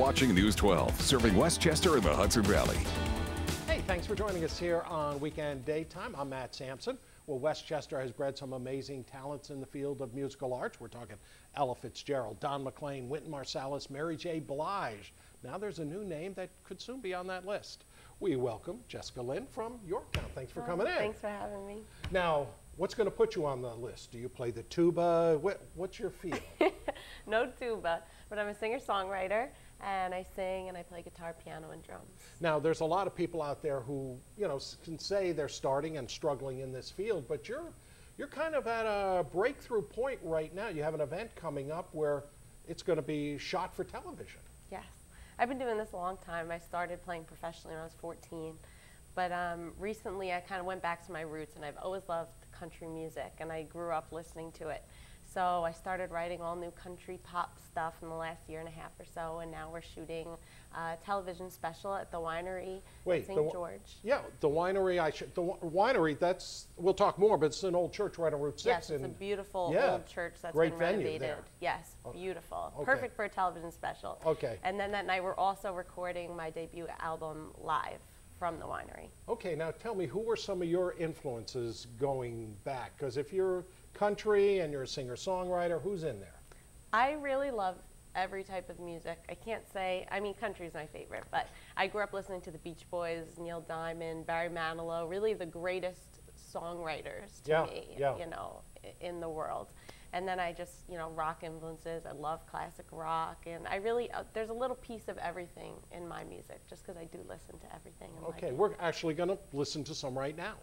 watching News 12, serving Westchester and the Hudson Valley. Hey, thanks for joining us here on Weekend Daytime. I'm Matt Sampson. Well, Westchester has bred some amazing talents in the field of musical arts. We're talking Ella Fitzgerald, Don McLean, Wynton Marsalis, Mary J. Blige. Now there's a new name that could soon be on that list. We welcome Jessica Lynn from Yorktown. Thanks for coming in. Thanks for having me. Now, what's going to put you on the list? Do you play the tuba? What's your feel? No tuba, but I'm a singer-songwriter, and I sing and I play guitar, piano, and drums. Now, there's a lot of people out there who, can say they're starting and struggling in this field, but you're kind of at a breakthrough point right now. You have an event coming up where it's going to be shot for television. Yes. I've been doing this a long time. I started playing professionally when I was 14, but recently I kind of went back to my roots, and I've always loved country music, and I grew up listening to it. So I started writing all new country pop stuff in the last year and a half or so, and now we're shooting a television special at the winery in St. George. Yeah, the winery. The winery. We'll talk more, but it's an old church right on Route 6. Yes, it's a beautiful old church that's been renovated. There. Yes, beautiful. Okay. Perfect for a television special. Okay. And then that night we're also recording my debut album live from the winery. Okay, now tell me, who were some of your influences going back? Because if you're country and you're a singer-songwriter, who's in there? I really love every type of music. I can't say, country is my favorite, but I grew up listening to the Beach Boys, Neil Diamond, Barry Manilow, really the greatest songwriters to me, in the world. And then I just, rock influences. I love classic rock, and I really, there's a little piece of everything in my music, just because I do listen to everything. Okay, we're actually going to listen to some right now.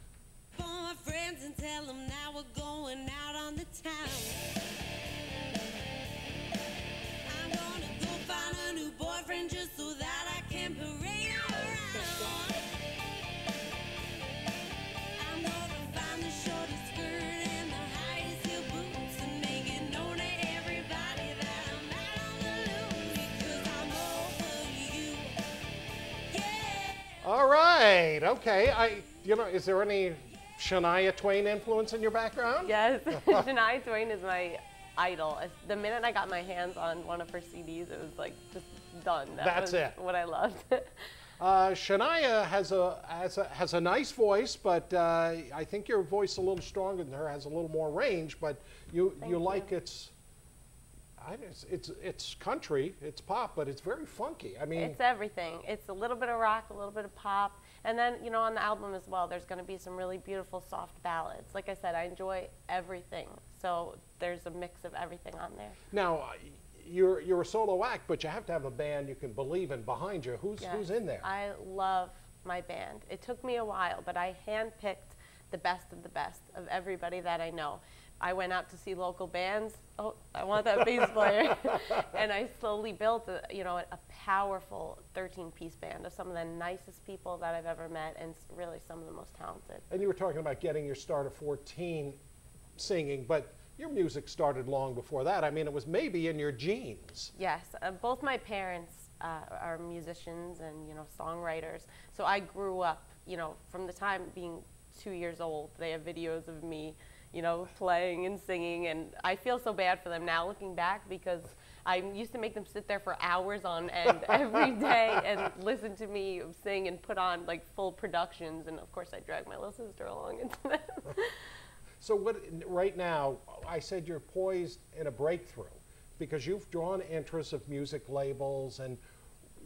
For my friends and tell them now we're going out on the town. I'm gonna go find a new boyfriend just so that I can parade around. I'm gonna find the shortest skirt and the highest heel boots and make it known to everybody that I'm out on the loose because I'm over you. Yeah. All right, okay. Is there any Shania Twain influence in your background? Yes, Shania Twain is my idol. The minute I got my hands on one of her CDs, it was like just done. That's it. What I loved. Shania has a nice voice, but I think your voice is a little stronger than her. Has a little more range, but you like it's country, it's pop, but it's very funky. It's everything. It's a little bit of rock, a little bit of pop, and then on the album as well, there's going to be some really beautiful soft ballads. Like I said, I enjoy everything, so there's a mix of everything on there. Now, you're a solo act, but you have to have a band you can believe in behind you. Who's in there? I love my band. It took me a while, but I handpicked the best of everybody that I know. I went out to see local bands. Oh, I want that bass player. And I slowly built a powerful 13-piece band of some of the nicest people that I've ever met, and really some of the most talented. And you were talking about getting your start at 14 singing, but your music started long before that. It was maybe in your genes. Yes, both my parents are musicians and songwriters. So I grew up, from the time being 2 years old. They have videos of me playing and singing, and I feel so bad for them now looking back, because I used to make them sit there for hours on end every day and listen to me sing and put on like full productions, and of course I dragged my little sister along into that. So right now, I said you're poised in a breakthrough because you've drawn interest of music labels, and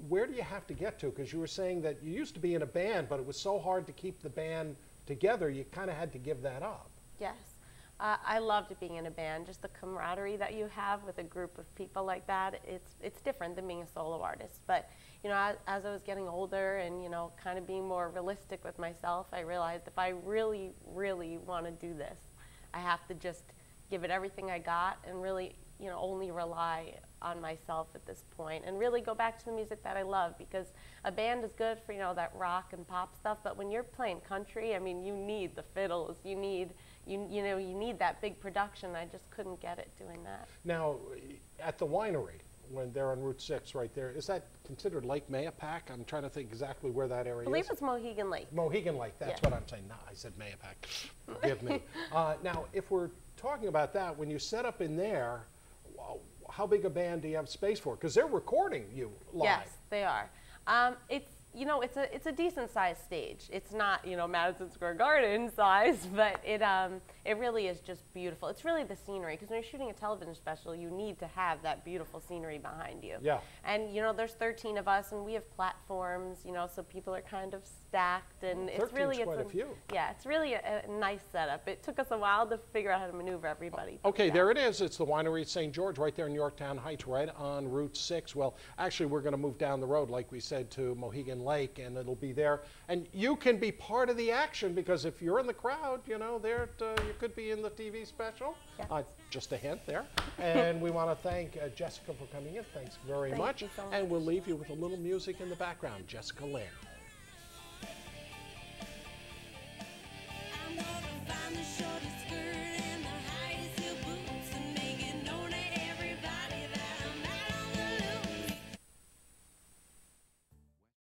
where do you have to get to? Because you were saying that you used to be in a band, but it was so hard to keep the band together, you kind of had to give that up. Yes. I loved being in a band. Just the camaraderie that you have with a group of people like that, it's different than being a solo artist. But as I was getting older and kind of being more realistic with myself, I realized if I really, really want to do this, I have to just give it everything I got and really only rely on myself at this point and really go back to the music that I love, because a band is good for that rock and pop stuff, but when you're playing country, you need the fiddles, you need that big production. I just couldn't get it doing that. Now, at the winery, when they're on Route 6 right there, is that considered Lake Mayapack? I'm trying to think exactly where that area is. I believe it's Mohegan Lake. Mohegan Lake, that's what I'm saying. No, I said Mayapack. Forgive me. Now, if we're talking about that, when you set up in there, how big a band do you have space for? Because they're recording you live. Yes, they are. It's, you know, it's a decent sized stage. It's not, you know, Madison Square Garden size, but it really is just beautiful. It's really the scenery, because when you're shooting a television special, you need to have that beautiful scenery behind you. Yeah. And you know, there's 13 of us, and we have platforms, you know, so people are kind of stacked, and it's 13's really quite a few. Yeah, it's really a nice setup. It took us a while to figure out how to maneuver everybody. Okay, there it is. It's the Winery at St. George right there in Yorktown Heights, right on Route 6. Well, actually, we're going to move down the road, like we said, to Mohegan Lake, and it'll be there. And you can be part of the action, because if you're in the crowd, you know, there you could be in the TV special. Yeah. Just a hint there. And we want to thank Jessica for coming in. Thanks very much. you so much. And we'll leave you with a little music in the background. Jessica Lynn. I'm gonna find the shortest